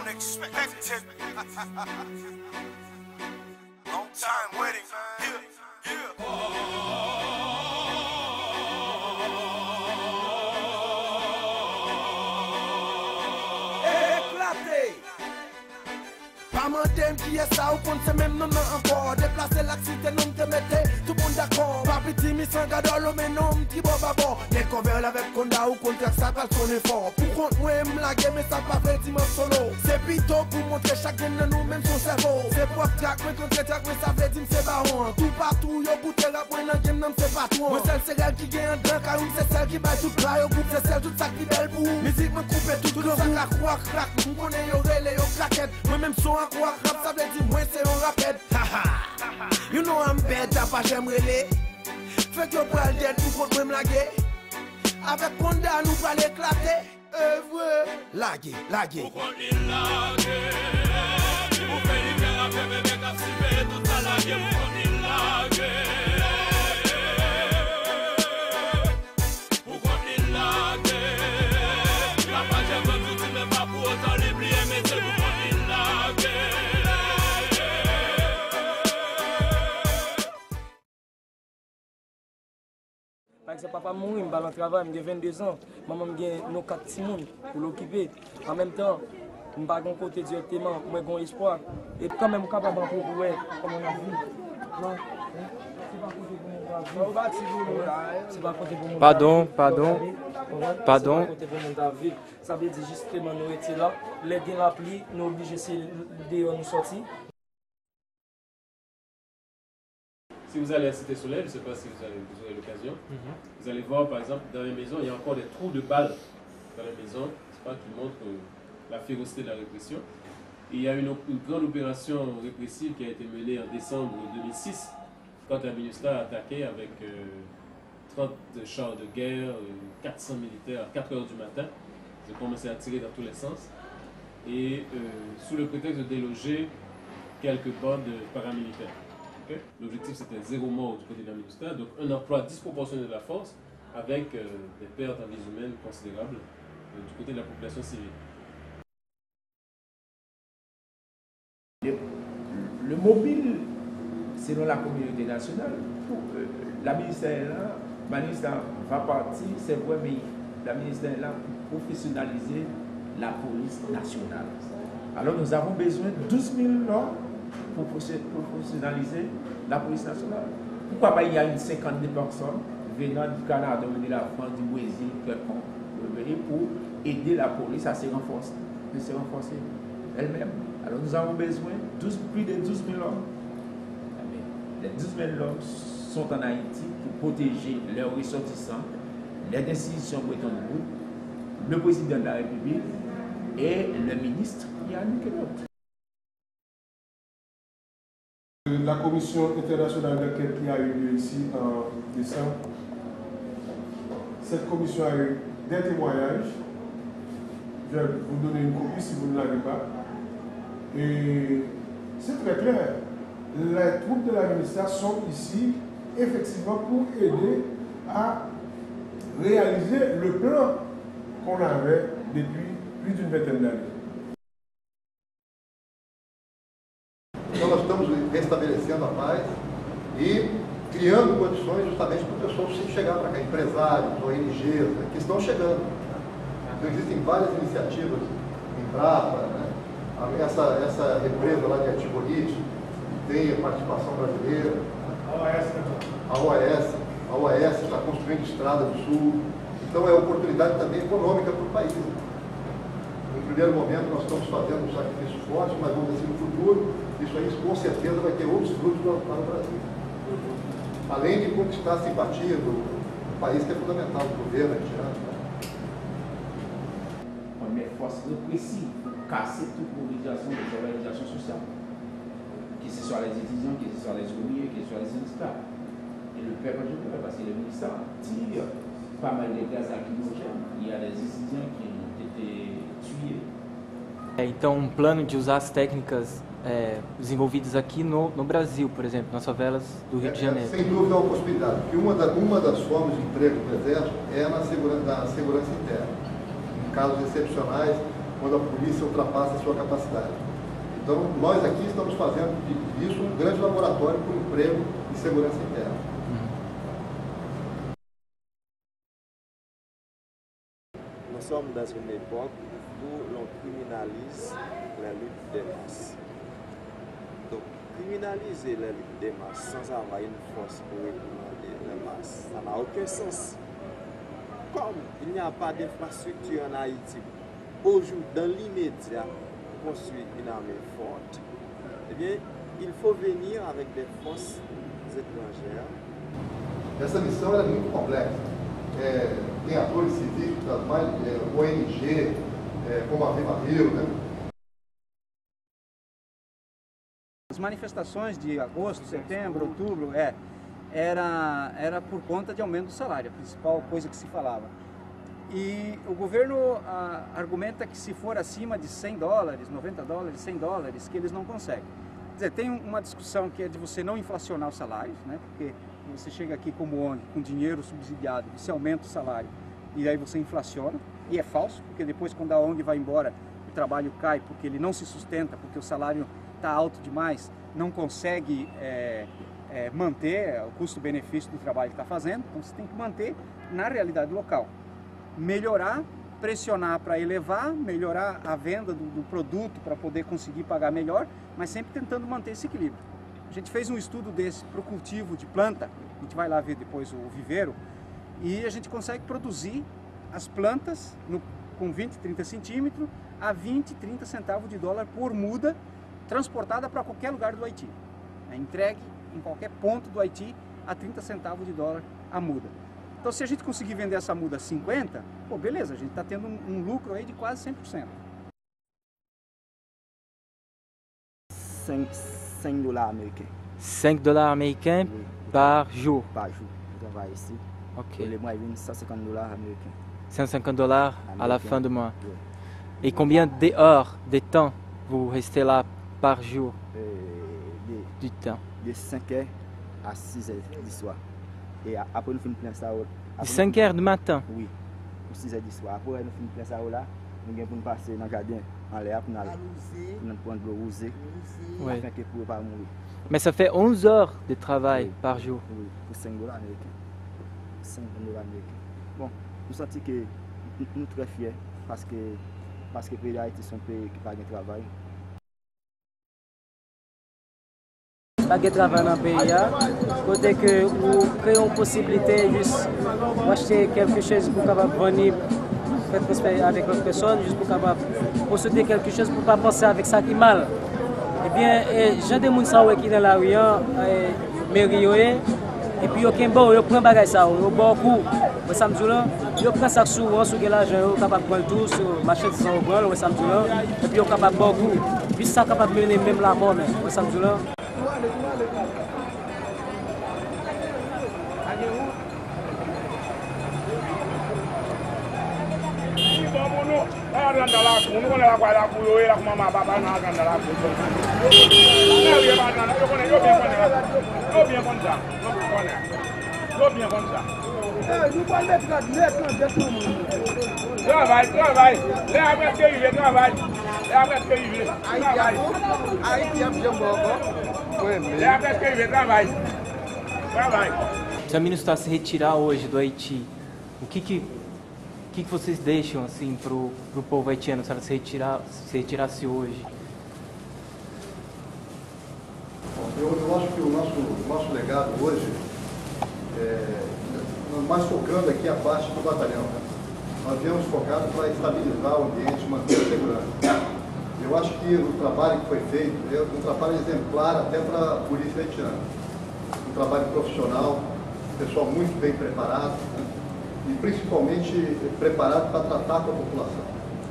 unexpected. Long time waiting. Éclaté. Pas mandem qui est ça ou compte c'est même non encore. Déplacer l'accident non te mettez tout le monde d'accord. Pas petit mi sans gadolo mais non petit bon babon. Les convers avec Konda ou contre ça pas son effort. Pour contre moi la game mais ça pas fait dimanche solo. C'est plutôt pour montrer chaque game de nous même son cerveau. C'est pour track mais contre track mais ça fait dire c'est baron. Tout partout yo bouté la point dans game non c'est pas tout. Moi celle c'est elle qui gagne un drink car c'est celle qui bat tout là au groupe c'est celle toute ça qui belle pour. Musique me couper tout ça la croix crack. Nous connaît yo relé yo claquette. Moi même son à quoi rap ça veut dire moi c'est un rapide. You know I'm bad t'as pas j'aime relé. Fait que pour le dead pour contre me laguer. Avec Konda nous pas l'éclater. Laguer. Pourquoi il laguer? Pour faire les gars à faire bébé qu'à s'y tout ça laguer. Pourquoi il laguer? Pourquoi il laguer? La page est venue tout mais pas pour autant les plier mais c'est pourquoi il laguer. Par exemple, papa mourir, je vais dans le travail, j'ai 22 ans. Maman j'ai nos 4 petits monde pour l'occuper. En même temps, je ne vais pas de côté directement, moi j'ai espoir. Et quand même, capable de voir comment on a vu. Non, c'est pas côté pour mon Pardon. Ça veut dire justement nous étions là, les gains la pluie, nous obligés de nous sortir. Si vous allez à Cité Soleil, je ne sais pas si vous avez l'occasion, vous allez voir par exemple dans les maisons, il y a encore des trous de balles dans les maisons, qui montrent la férocité de la répression. Et il y a une grande opération répressive qui a été menée en décembre 2006, quand la MINUSTAH a attaqué avec 30 chars de guerre, 400 militaires à 4 h du matin. Ils ont commencé à tirer dans tous les sens. Et sous le prétexte de déloger quelques bandes paramilitaires. L'objectif c'était 0 mort du côté de la MINUSTAH, donc un emploi disproportionné de la force avec des pertes en vies humaines considérables du côté de la population civile. Le mobile, selon la communauté nationale, la ministère va partir, c'est vrai, mais la ministère est là pour professionnaliser la police nationale. Alors nous avons besoin de 12 000 normes pour professionnaliser la police nationale. Pourquoi pas il y a une cinquantaine de personnes venant du Canada, de la France, du Brésil, quelconque, pour aider la police à se renforcer elle-même. Alors nous avons besoin de plus de 12 000 hommes. Les 12 000 hommes sont en Haïti pour protéger leurs ressortissants, les institutions Bretton Woods, le président de la République et le ministre Yannick Elot. La commission internationale d'enquête qui a eu lieu ici en décembre, cette commission a eu des témoignages. Je vais vous donner une copie si vous ne l'avez pas. Et c'est très clair. Les troupes de la MINUSTAH sont ici effectivement pour aider à réaliser le plan qu'on avait depuis plus d'une vingtaine d'années. Então nós estamos restabelecendo a paz e criando condições justamente para o pessoal chegar para cá, empresários, ONGs, que estão chegando. Então existem várias iniciativas em Brava, né? Essa represa lá de Atiborite tem a participação brasileira. A OAS está construindo estrada do sul. Então é oportunidade também econômica para o país. No primeiro momento nós estamos fazendo um sacrifício forte, mas vamos assim no futuro, isso aí com certeza vai ter outros frutos para o Brasil. Além de conquistar a simpatia do país que é fundamental, do governo haitiano. On met force répressive pour casser toute mobilisation des organisations sociales, que ce soit les étudiants, que ce soit les ouvriers, que ce soit les syndicats. Et le peuple je peux parce que le ministère tire pas mal de gaz lacrymogènes. Il y a des étudiants qui ont été tués. Então, um plano de usar as técnicas desenvolvidas aqui no Brasil, por exemplo, nas favelas do Rio de Janeiro. Sem dúvida é uma possibilidade, porque uma das formas de emprego do Exército é na segurança interna. Em casos excepcionais, quando a polícia ultrapassa a sua capacidade. Então, nós aqui estamos fazendo disso um grande laboratório para o emprego e segurança interna. Nous sommes dans une époque où l'on criminalise la lutte des masses. Donc, criminaliser la lutte des masses sans avoir une force pour réprimer les masses, ça n'a aucun sens. Comme il n'y a pas d'infrastructure en Haïti, aujourd'hui, dans l'immédiat, pour construire une armée forte, eh bien, il faut venir avec des forces étrangères. Essa missão era muito complexa. Tem atores civis, ONG, como a Viva Rio, né? As manifestações de agosto, setembro, outubro, era por conta de aumento do salário, a principal coisa que se falava. E o governo argumenta que se for acima de $100, $90, $100, que eles não conseguem. Quer dizer, tem uma discussão que é de você não inflacionar os salários, né? Porque você chega aqui como ONG, com dinheiro subsidiado, você aumenta o salário e aí você inflaciona, e é falso, porque depois quando a ONG vai embora, o trabalho cai porque ele não se sustenta, porque o salário está alto demais, não consegue manter o custo-benefício do trabalho que está fazendo, então você tem que manter na realidade local. Melhorar, pressionar para elevar, melhorar a venda do produto para poder conseguir pagar melhor, mas sempre tentando manter esse equilíbrio. A gente fez um estudo desse para o cultivo de planta, a gente vai lá ver depois o viveiro, e a gente consegue produzir as plantas com 20, 30 centímetros a 20, 30 centavos de dólar por muda, transportada para qualquer lugar do Haiti. É entregue em qualquer ponto do Haiti a 30 centavos de dólar a muda. Então, se a gente conseguir vender essa muda a 50, pô, beleza, a gente está tendo um lucro aí de quase 100%. $5 américains. $5 américains Oui. par jour. Par jour. Je travaille ici. Ok. Et les mois, ils viennent $150 américains. $150 à la fin du mois. Oui. Et combien d'heures, de temps, vous restez là par jour du temps? De 5h à 6h du soir. Et après, nous finissons plein ça. De 5h du matin? Oui, pour 6h du soir. Après, nous finissons plein ça là. Nous allons passer dans le jardin, en l'air, pour nous prendre de l'eau usée, afin que pour ne pas mourir. Mais ça fait 11 heures de travail par jour. Oui, pour $5 américains. $5 américains. Bon, nous sentons que nous sommes très fiers parce que le pays d'Haïti sont pays qui n'a pas de travail. Pas de travail dans le pays, côté que vous créez une possibilité juste d'acheter quelque chose pour capable venir faire prospérer avec l'autre personne, juste pour capable posséder quelque chose pour ne pas penser avec ça qui est mal. Eh bien, j'ai des gens qui sont dans la rue, mairie, et puis ils prennent bagage ça, ils beaucoup, ils prennent ça souvent sur l'argent, ils sont capables de prendre tout sur marché de sang, et puis ils sont capables de beaucoup, puis ça capable de mener même la mort, Se a MINUSTAH se retirar hoje do Haiti, o que vocês deixam assim pro povo haitiano se ela se retirasse hoje? Eu acho que o nosso legado hoje, mais focando aqui a parte do batalhão, né? Nós viemos focados para estabilizar o ambiente, manter a segurança. Eu acho que o trabalho que foi feito é um trabalho exemplar até para a polícia haitiana. Um trabalho profissional, pessoal muito bem preparado, né? E principalmente preparado para tratar com a população.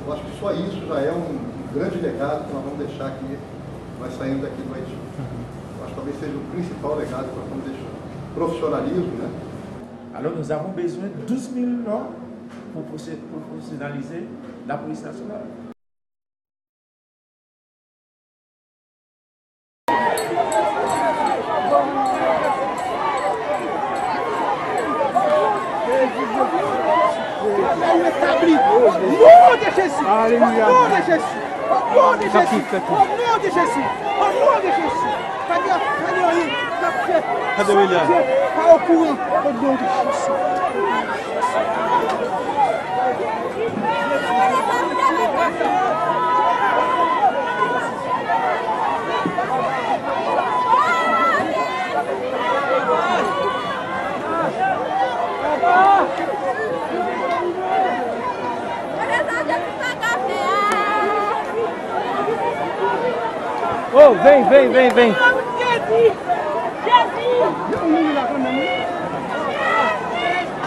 Eu acho que só isso já é um grande legado que nós vamos deixar aqui, nós saindo daqui do Haiti. Eu acho que talvez seja o principal legado que nós vamos deixar. Profissionalismo, né? Alors nous avons besoin de 12 000 normes pour professionnaliser la police nationale. pays établi. Au nom de Jésus. Alléluia. Au nom de Jésus. Au nom de Jésus. Au nom de Jésus. Au nom de Jésus. Pas au courant. Au nom de Jésus. Oh, vem.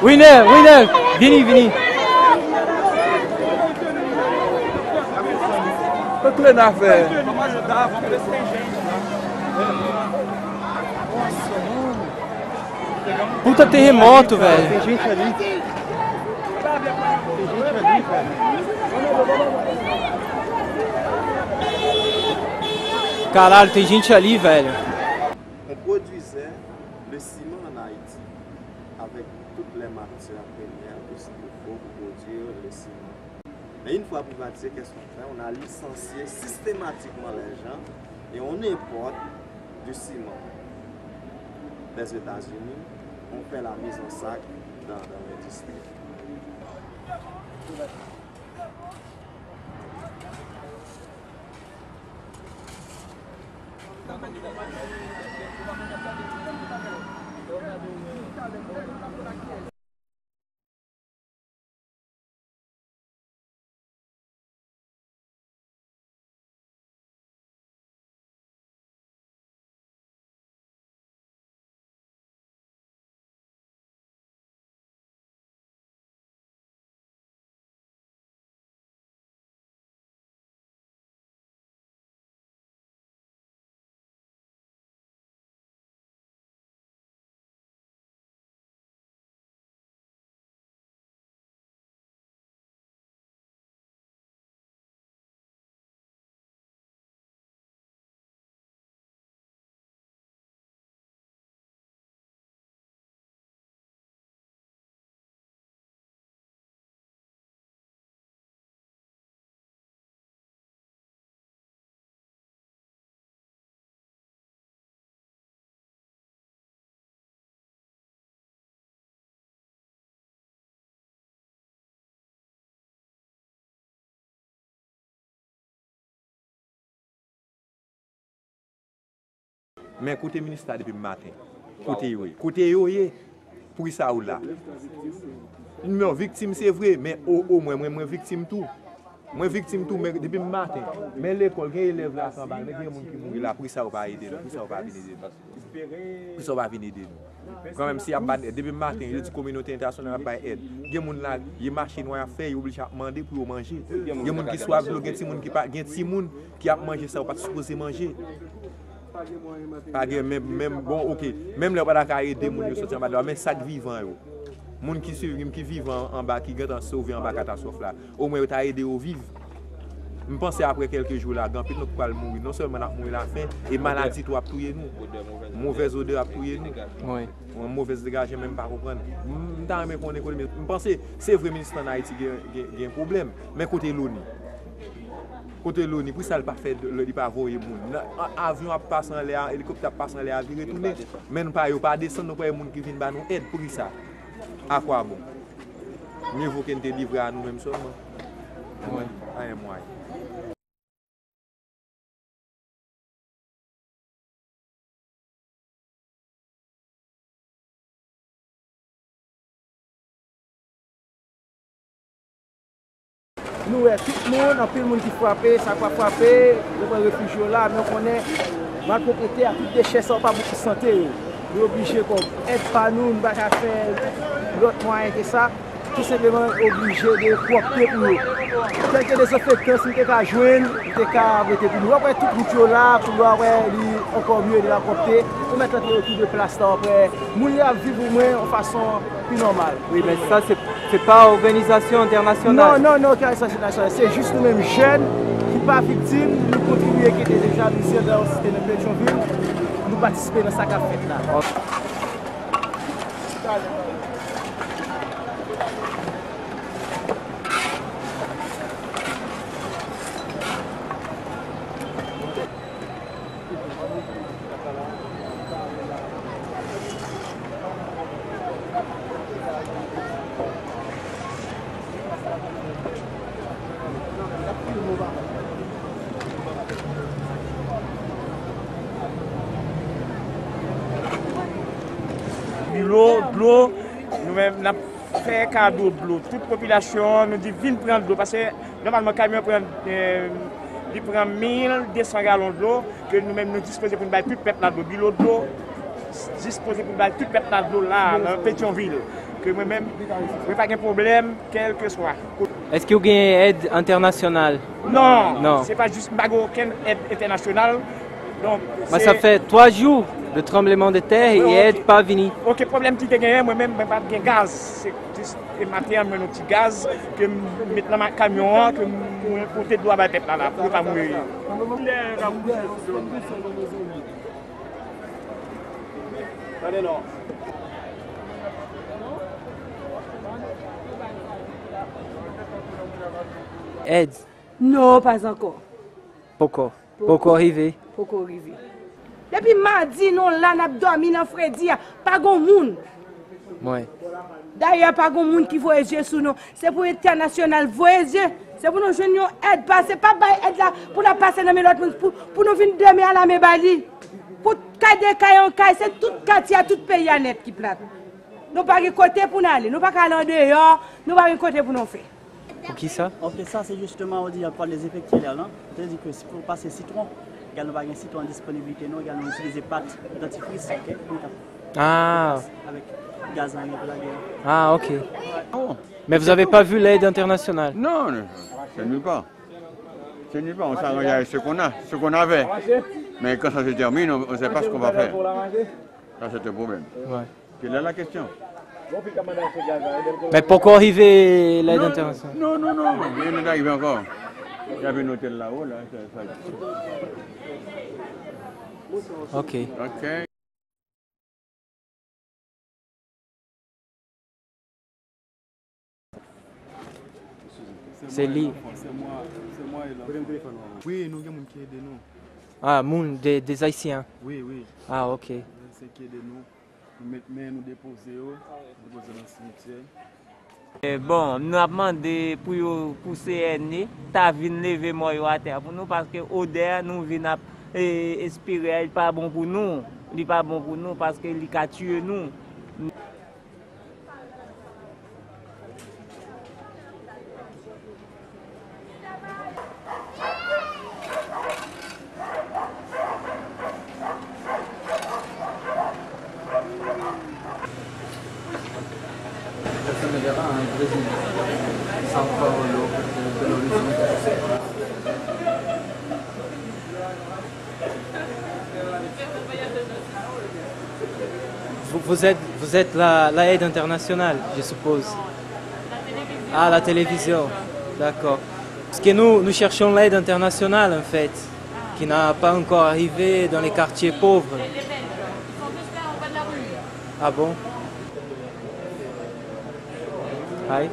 Winner, vini. O que é na fé? Vamos ajudar, vamos ver se tem gente. Puta terremoto, velho. Tem gente ali. Velho. Caralho, tem gente ali, velho. On produisait le ciment en Haïti avec toutes les matières premières de ce qu'il faut pour produire le ciment. Mais une fois privatisé, qu'est-ce qu'on fait? On a licencié systématiquement les gens et on importe du ciment des États-Unis. On fait la mise en sac dans l'industrie. Mais côté ministère depuis le matin. Côté yo, pour ça ou là. Une victime c'est vrai, mais au moins moi victime tout. Moi victime tout mais depuis le matin. Mais l'école il y a élève là sans balle, mais il y a des gens qui mourent là pour ça ou pas aider, pour ça ou pas venir aider. Pour ça va venir aider. Quand même si depuis le matin, la communauté internationale n'a pas aide. Il y a des gens là, il y a machine à faire, ils obligés à demander pour manger. Il y a des gens qui soivent, il y a des gens qui a mangé ça ou pas supposé manger. Même bon OK, même là pas d'accord aider moun yo sortir en bas mais ça vivant yo. Moun qui suivent qui vivent en bas qui gant sauver en bas catastrophe là. Au moins t'a aider au vivre. Je pense après quelques jours là, grand pile nous pas mourir, non seulement mourir la faim et maladie tout a touyer nous. Mauvaise odeur a touyer nous. Oui. Une mauvaise dégagement même pas comprendre. M'ta même qu'on économie. Je pense c'est vrai ministre en Haïti qui a un problème, mais côté l'ONU. Côté l'ONU, pour ça, il pas fait le pas voyer moun. Avion passe en l'air, hélicoptère passe en l'air, il retourner. Mais nous pas descendre, nous pas les monde qui viennent ba nous aide pour ça. À quoi bon? Mieux vaut qu'on te livre à nous-mêmes seulement. Oui. Un moyen. Nous, tout le monde, tout le monde qui frappe, ça va frapper, les réfugiés là, mais on connaît, ma propriété a tout déchet, ça n'a pas beaucoup de santé. Nous sommes obligés d'être pas nous, nous ne pouvons pas faire l'autre moyen que ça, tout simplement obligés de coopter pour nous. Quelques désinfectants, si nous avons joindre, nous avons voté pour nous. Après, tout le monde là, pour nous avoir encore mieux de la coopter, pour mettre autour de place là, après, nous vivre en façon plus normale. Oui, mais ça, c'est pas organisation internationale. Non, organisation internationale. C'est juste nous-mêmes jeunes qui ne sont pas victimes, nous contribuons qui étaient déjà visés dans le système de Pétionville, nous participer dans cette fête là. l'eau, nous-mêmes, nous avons fait cadeau de l'eau. Toute population nous dit, viens prendre de l'eau, parce que normalement, le camion prend 1200 gallons de l'eau, que nous-mêmes nous disposons pour nous battre tout le peuple de l'eau, de l'eau, disposé pour battre tout le peuple de l'eau là, dans Pétionville. Que moi-même, je n'ai pas de problème, quel que soit. Est-ce que vous avez aide internationale? Non. C'est pas juste aucune aide internationale. Donc, ça fait 3 jours de tremblement de terre et aide pas venue. Aucun problème qui est moi-même, je n'ai pas de gaz. C'est juste le matin, je mets un petit gaz que je mets dans mon camion, que je porte de l'eau à la tête là, pour ne pas mourir. Allez, non. Aide? Non, pas encore. Pourquoi? Pourquoi arriver? Pourquoi arriver? Depuis mardi, nous là, nous avons dormi dans Freddy, pas de monde. Ouais. D'ailleurs, pas de monde qui voyage sur nous. C'est pour l'international voyager. C'est pour nous jeunes aide. C'est pas aide là pour nous passer dans l'autre monde, pour nous venir demain à la Mébali. Pour cailler en caille, c'est tout quartier, tout pays à net qui plate. Nous pas de côté pour nous aller. Nous pas aller dehors, nous pas de côté pour nous faire. Pour qui ça? Ok, ça c'est justement, on dit, pour les effectifs là, c'est-à-dire que si pour passer citron, il y a un citron en disponibilité, nous allons utiliser pâte dentifrice, ok? Ah. Avec gaz en pour la guerre. Ah, ok. Mais vous n'avez pas vu l'aide internationale? Non, c'est nulle part. C'est nulle part, on s'arrange avec ce qu'on avait. Mais quand ça se termine, on ne sait pas ce qu'on va faire. Ça, c'est un problème. Ouais. Quelle est la question? Mais pourquoi arriver l'aide internationale? Non, rien n'est arrivé encore. Il y avait un hôtel là-haut, là. Ok. C'est lui. C'est moi et là. Oui, nous avons qui aide nous. Ah, des Haïtiens? Oui. Ah, ok. C'est qui aide nous. Nous déposer dans le cimetière. Bon, nous avons demandé pour CNE, ta vie lever moi à terre pour nous parce que l'odeur nous vient espérer, il n'est pas bon pour nous. Il n'est pas bon pour nous parce qu'il a tué nous. Vous êtes la aide internationale, je suppose. Ah, la télévision. D'accord. Parce que nous cherchons l'aide internationale, en fait, qui n'a pas encore arrivé dans les quartiers pauvres. Ah bon? Hi.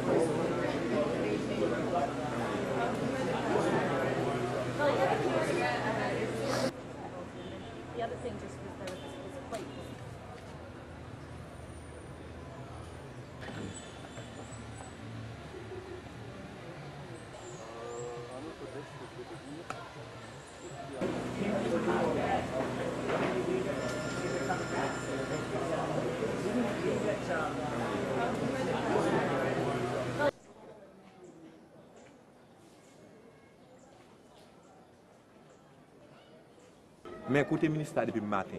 Mais côté ministère depuis le matin.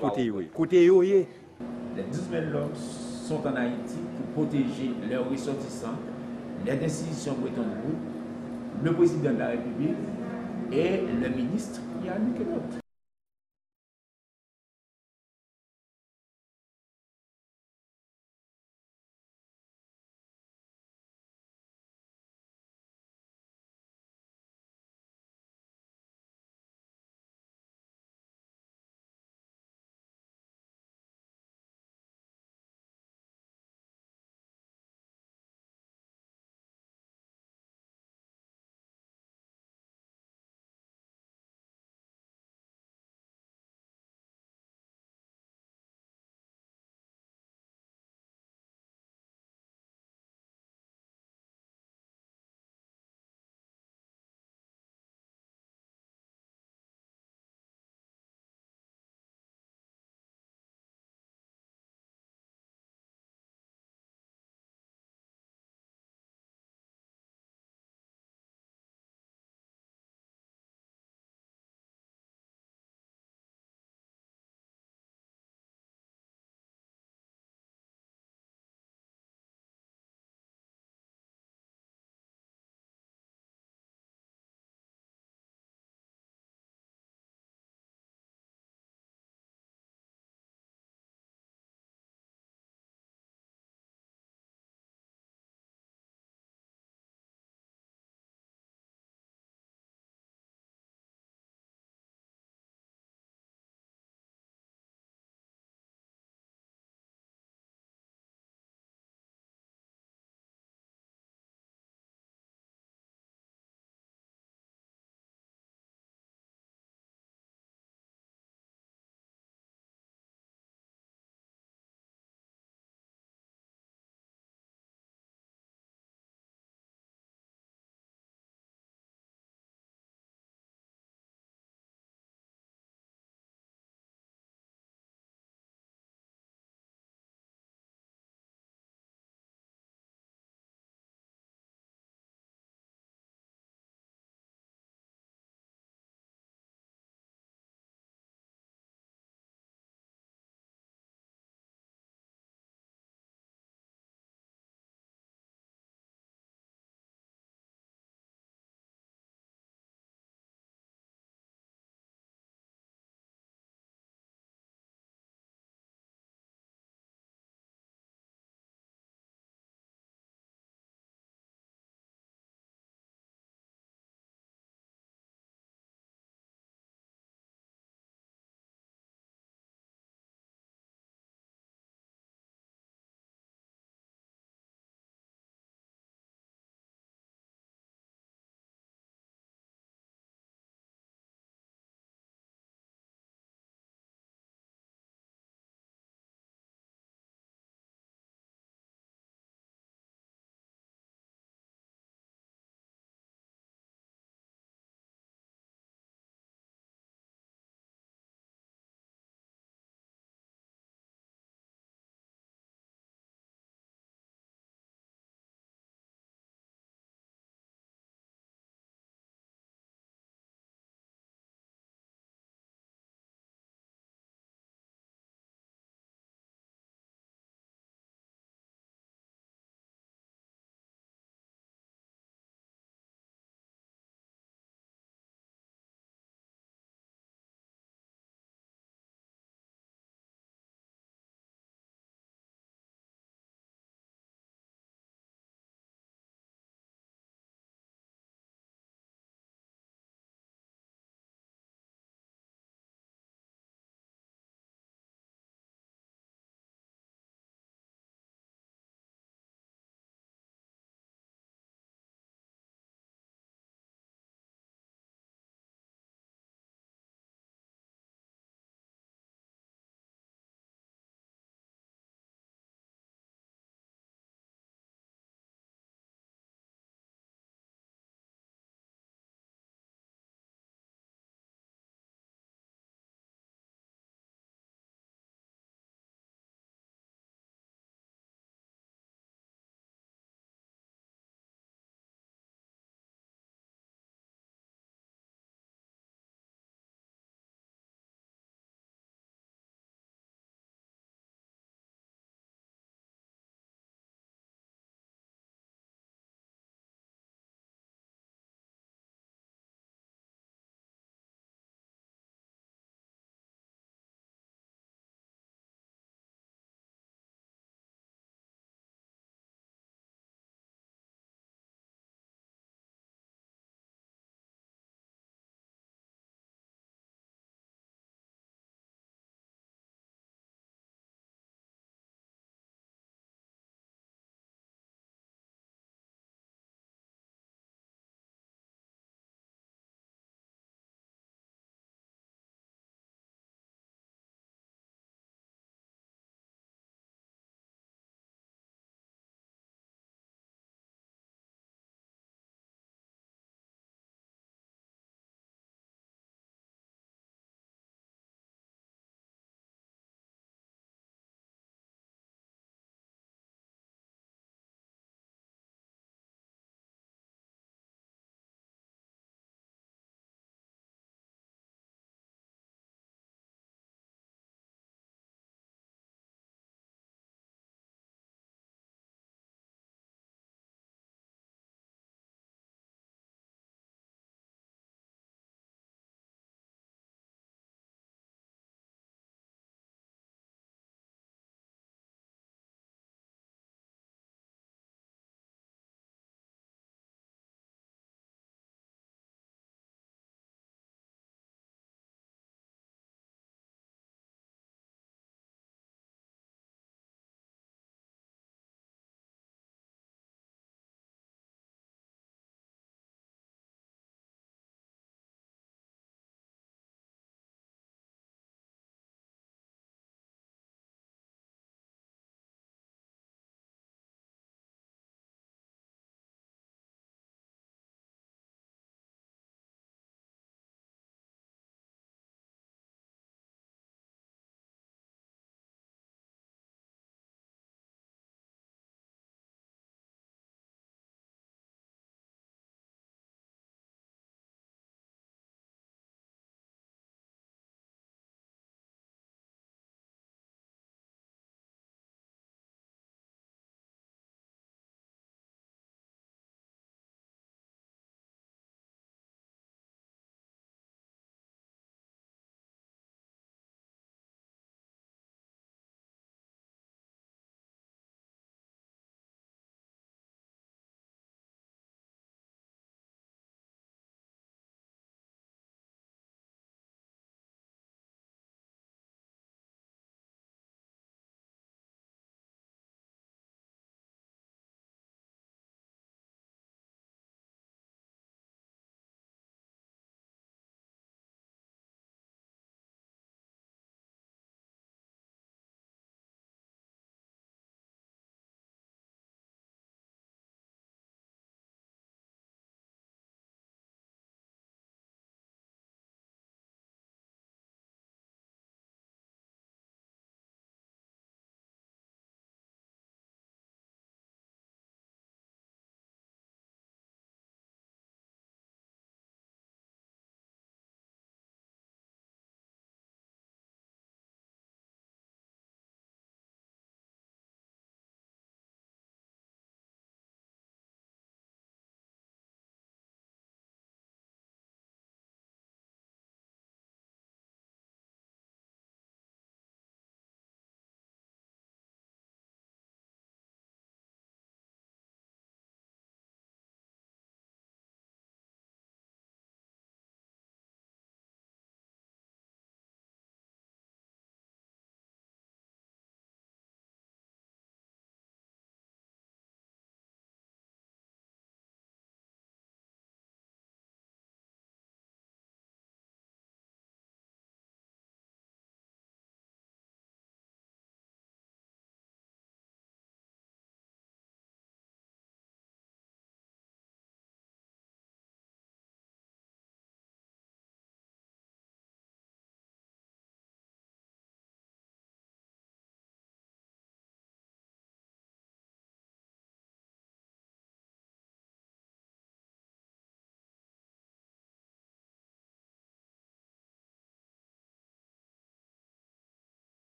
Côté oui. Les 12 000 hommes sont en Haïti pour protéger leurs ressortissants, les institutions Bretton Woods, le président de la République et le ministre Yannick Lot.